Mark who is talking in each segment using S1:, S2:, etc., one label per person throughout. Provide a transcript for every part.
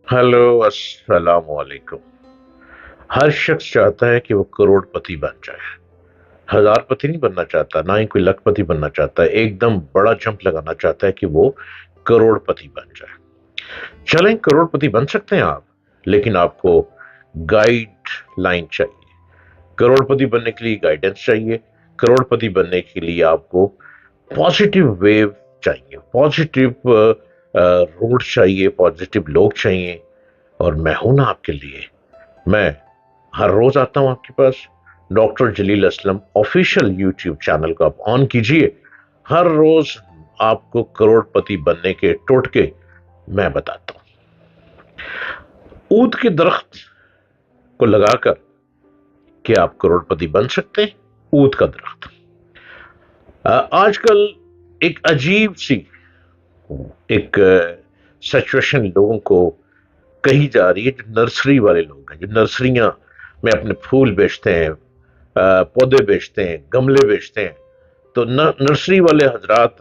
S1: Hello, अस्सलाम वालेकुम। हर शख्स चाहता है कि वो करोड़पति बन जाए। हजारपति नहीं बनना चाहता, ना ही कोई लखपति बनना चाहता है। एकदम बड़ा जंप लगाना चाहता है कि वो करोड़पति बन जाए। चलें, करोड़पति बन सकते हैं आप, लेकिन आपको गाइड लाइन चाहिए। करोड़पति बनने के लिए गाइडेंस चाहिए। करोड़पति बनने के लिए आपको पॉजिटिव वेव चाहिए, पॉजिटिव रोड चाहिए, पॉजिटिव लोग चाहिए। और मैं हूं ना आपके लिए। मैं हर रोज आता हूं आपके पास। डॉक्टर जलील असलम ऑफिशियल यूट्यूब चैनल को आप ऑन कीजिए। हर रोज आपको करोड़पति बनने के टोटके मैं बताता हूं। ऊद के दरख्त को लगाकर कि आप करोड़पति बन सकते हैं। ऊद का दरख्त आजकल एक अजीब सी एक सिचुएशन लोगों को कही जा रही है। जो नर्सरी वाले लोग हैं, जो नर्सरियां में अपने फूल बेचते हैं, पौधे बेचते हैं, गमले बेचते हैं, तो नर्सरी वाले हजरात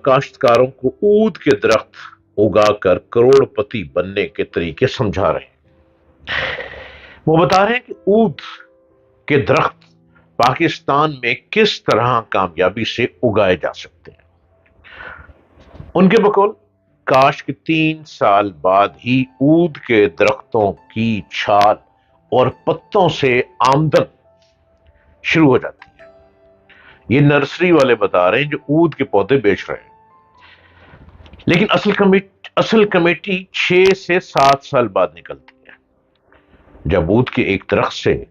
S1: काश्तकारों को ऊद के दरख्त उगाकर करोड़पति बनने के तरीके समझा रहे हैं। वो बता रहे हैं कि ऊद के दरख्त पाकिस्तान में किस तरह कामयाबी से उगाए जा सकते हैं। उनके बकौल काश के 3 साल बाद ही ऊद के दरख्तों की छाल और पत्तों से आमदन शुरू हो जाती है। ये नर्सरी वाले बता रहे हैं जो ऊद के पौधे बेच रहे हैं। लेकिन असल कमेटी 6 से 7 साल बाद निकलती है, जब ऊद के एक दरख्त से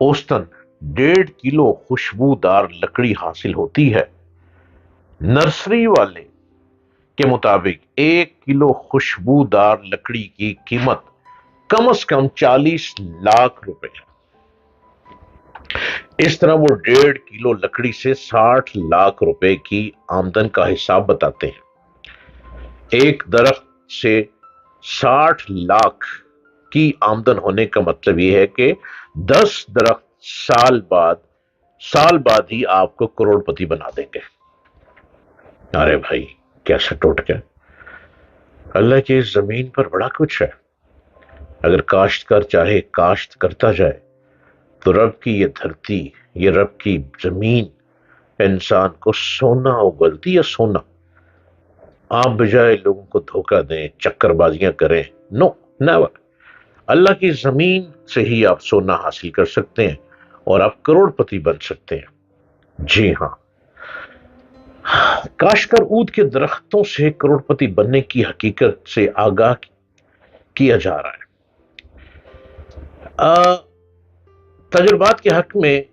S1: औसतन 1.5 किलो खुशबूदार लकड़ी हासिल होती है। नर्सरी वाले के मुताबिक 1 किलो खुशबूदार लकड़ी की कीमत कम से कम 40 लाख रुपए है। इस तरह वो 1.5 किलो लकड़ी से 60 लाख रुपए की आमदन का हिसाब बताते हैं। एक दरख्त से 60 लाख की आमदन होने का मतलब यह है कि 10 दरख्त साल बाद ही आपको करोड़पति बना देंगे। अरे भाई, कैसा टोटका! अल्लाह की इस जमीन पर बड़ा कुछ है। अगर काश्तकार चाहे काश्त करता जाए तो रब की ये धरती, ये रब की जमीन इंसान को सोना उगलती है, सोना। आप बजाय लोगों को धोखा दें, चक्करबाजियां करें, नो, नेवर। अल्लाह की जमीन से ही आप सोना हासिल कर सकते हैं और आप करोड़पति बन सकते हैं। जी हां, काश्तकार ऊद के दरख्तों से करोड़पति बनने की हकीकत से आगाह किया जा रहा है। तजुर्बात के हक में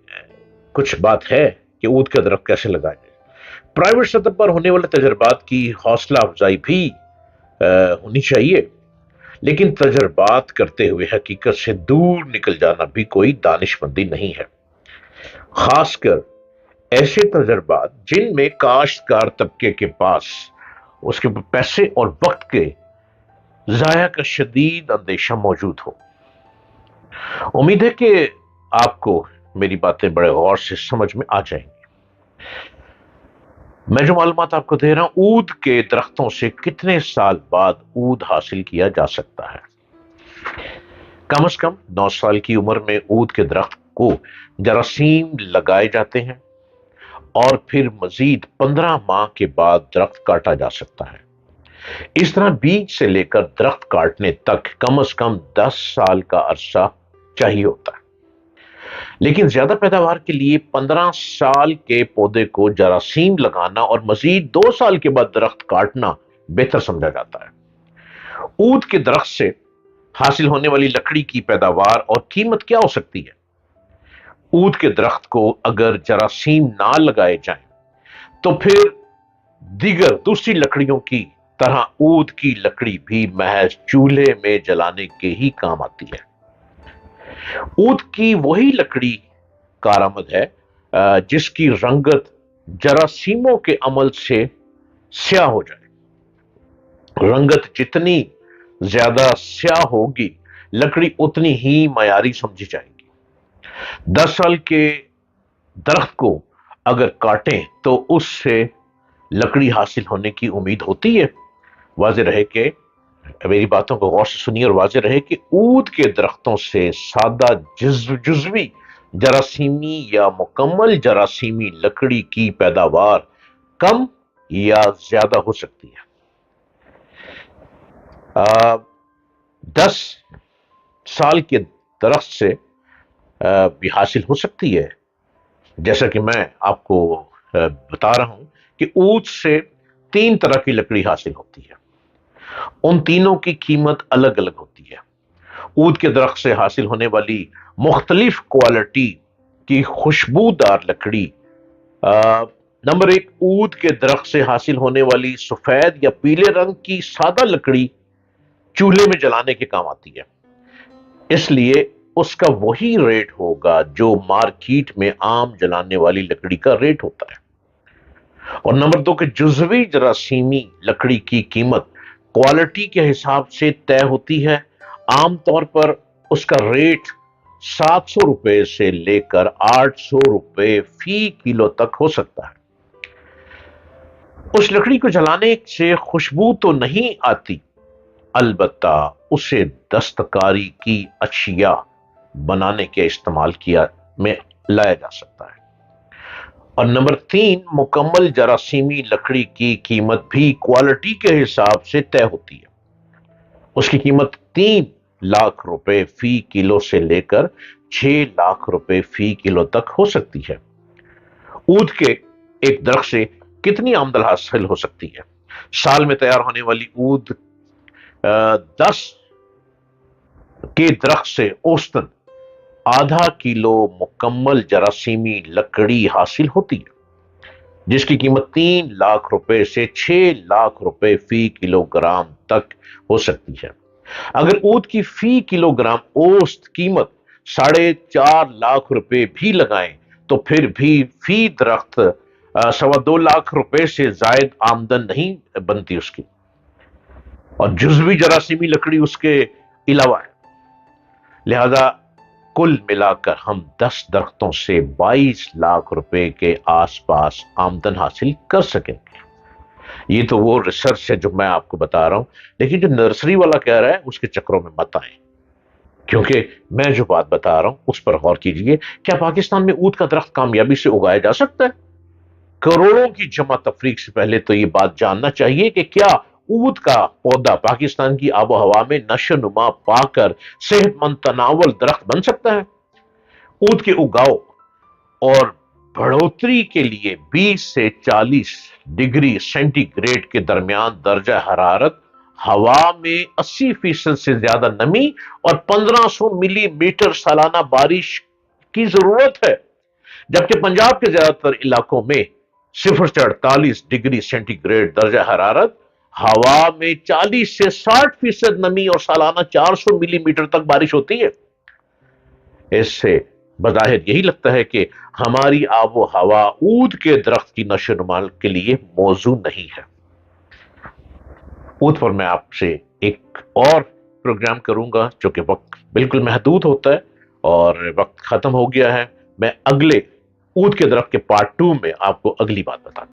S1: कुछ बात है कि ऊद का दरख्त कैसे लगाए जाए। प्राइवेट सतह पर होने वाले तजुर्बात की हौसला अफजाई भी होनी चाहिए, लेकिन तजुर्बात करते हुए हकीकत से दूर निकल जाना भी कोई दानिशमंदी नहीं है। खासकर ऐसे तजुर्बात जिनमें काश्तकार तबके के पास उसके पैसे और वक्त के जाया का शदीद अंदेशा मौजूद हो। उम्मीद है कि आपको मेरी बातें बड़े गौर से समझ में आ जाएंगी। मैं जो मालूमात आपको दे रहा हूं, ऊद के दरख्तों से कितने साल बाद ऊद हासिल किया जा सकता है। कम से कम 9 साल की उम्र में ऊद के दरख्त को जरासीम लगाए जाते हैं और फिर मजीद 15 माह के बाद दरख्त काटा जा सकता है। इस तरह बीज से लेकर दरख्त काटने तक कम से कम 10 साल का अरसा चाहिए होता है। लेकिन ज्यादा पैदावार के लिए 15 साल के पौधे को जरासीम लगाना और मजीद 2 साल के बाद दरख्त काटना बेहतर समझा जाता है। ऊद के दरख्त से हासिल होने वाली लकड़ी की पैदावार और कीमत क्या हो सकती है। ऊद के दरख्त को अगर जरासीम ना लगाए जाएं तो फिर दीगर दूसरी लकड़ियों की तरह ऊद की लकड़ी भी महज चूल्हे में जलाने के ही काम आती है। ऊद की वही लकड़ी कारआमद है जिसकी रंगत जरासीमों के अमल से स्याह हो जाए। रंगत जितनी ज्यादा स्याह होगी, लकड़ी उतनी ही मयारी समझी जाएगी। 10 साल के दरख्त को अगर काटें तो उससे लकड़ी हासिल होने की उम्मीद होती है। वाज़ेह रहे कि मेरी बातों को गौर से सुनिए और वाज़ेह रहे कि ऊद के दरख्तों से सादा जुज़वी जरासीमी या मुकम्मल जरासीमी लकड़ी की पैदावार कम या ज्यादा हो सकती है। 10 साल के दरख्त से भी हासिल हो सकती है। जैसा कि मैं आपको बता रहा हूं कि ऊद से 3 तरह की लकड़ी हासिल होती है। उन तीनों की कीमत अलग अलग होती है। ऊद के दरख्त से हासिल होने वाली मुख्तलिफ क्वालिटी की खुशबूदार लकड़ी, नंबर 1, ऊद के दरख्त से हासिल होने वाली सफेद या पीले रंग की सादा लकड़ी चूल्हे में जलाने के काम आती है, इसलिए उसका वही रेट होगा जो मार्केट में आम जलाने वाली लकड़ी का रेट होता है। और नंबर 2 के जुजवी जरासीमी लकड़ी की कीमत क्वालिटी के हिसाब से तय होती है। आमतौर पर उसका रेट 700 रुपए से लेकर 800 रुपए फी किलो तक हो सकता है। उस लकड़ी को जलाने से खुशबू तो नहीं आती, अलबत्ता उसे दस्तकारी की अशिया बनाने के इस्तेमाल किया में लाया जा सकता है। और नंबर 3, मुकम्मल जरासीमी लकड़ी की कीमत भी क्वालिटी के हिसाब से तय होती है। उसकी कीमत 3 लाख रुपए फी किलो से लेकर 6 लाख रुपए फी किलो तक हो सकती है। ऊद के एक दरख्त से कितनी आमदन हासिल हो सकती है? साल में तैयार होने वाली ऊद 10 के दरख्त से औसतन आधा किलो मुकम्मल जरासीमी लकड़ी हासिल होती है, जिसकी कीमत 3 लाख रुपए से 6 लाख रुपए फी किलोग्राम तक हो सकती है। अगर ऊद की फी किलोग्राम औसत कीमत 4.5 लाख रुपए भी लगाएं तो फिर भी फी दरख्त 2.25 लाख रुपए से जायद आमदन नहीं बनती उसकी। और जुजवी जरासीमी लकड़ी उसके अलावा है। लिहाजा कुल मिलाकर हम 10 दरख्तों से 22 लाख रुपए के आसपास आमदन हासिल कर सकेंगे। ये तो वो रिसर्च है जो मैं आपको बता रहा हूं, लेकिन जो नर्सरी वाला कह रहा है उसके चक्करों में मत आए, क्योंकि मैं जो बात बता रहा हूं उस पर गौर कीजिए। क्या पाकिस्तान में ऊद का दरख्त कामयाबी से उगाया जा सकता है? करोड़ों की जमा तफरीक से पहले तो ये बात जानना चाहिए कि क्या ऊद का पौधा पाकिस्तान की आबो हवा में नशो नुमा पाकर सेहतमंद तनावल दरख्त बन सकता है। ऊद के उगाव और बढ़ोतरी के लिए 20 से 40 डिग्री सेंटीग्रेड के दरमियान दर्जा हरारत, हवा में 80% से ज्यादा नमी और 1500 मिलीमीटर सालाना बारिश की जरूरत है। जबकि पंजाब के ज्यादातर इलाकों में 0 से 48 डिग्री सेंटीग्रेड दर्जा हरारत, हवा में 40 से 60% नमी और सालाना 400 मिलीमीटर तक बारिश होती है। इससे बज़ाहिर यही लगता है कि हमारी आबो हवा ऊद के दरख्त की नशो नुमा के लिए मौजू नहीं है। ऊद पर मैं आपसे एक और प्रोग्राम करूंगा, जो कि वक्त बिल्कुल महदूद होता है और वक्त खत्म हो गया है। मैं अगले ऊद के दरख्त के पार्ट 2 में आपको अगली बात बताता हूं।